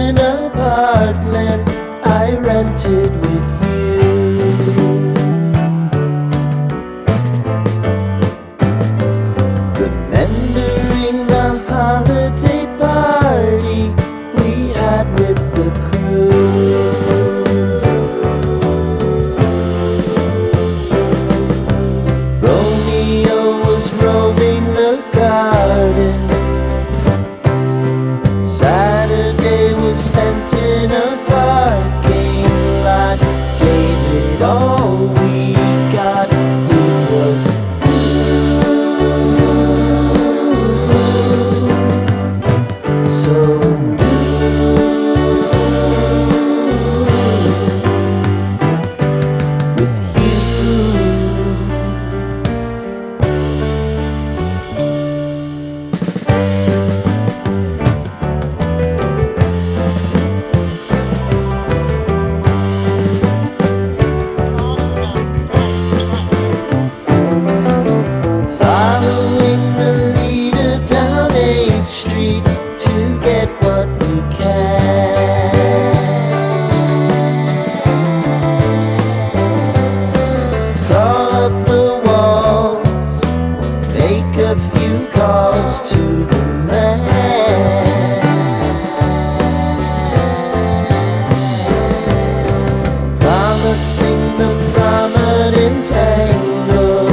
basement apartment I rented with you. Remembering the holiday party we had with the crew. Romeo was roaming the garden. Saturday was spent in a parking lot. Gave it all we got. It was so with you. Following the leader down 8th Street to get what we can. Crawl up the walls, make a few calls to the man. Promising the prominent angle.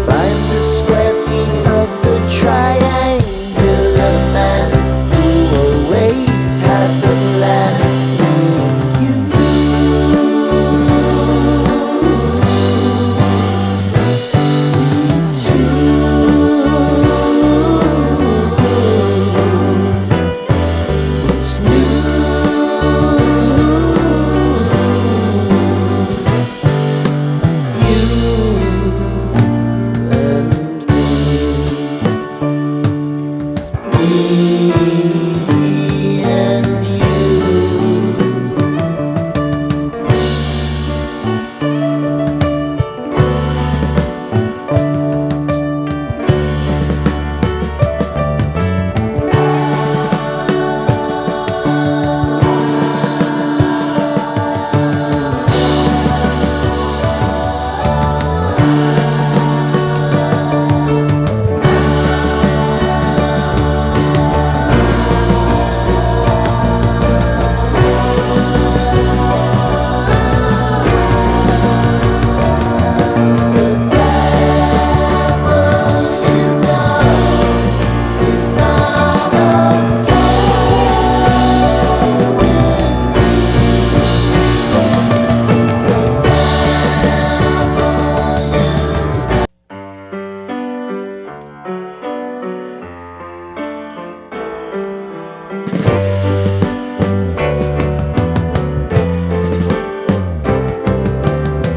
Find the square feet of the triangular man who always had the plan. What's new? Me and you.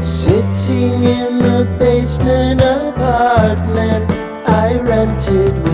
Sitting in the basement apartment I rented with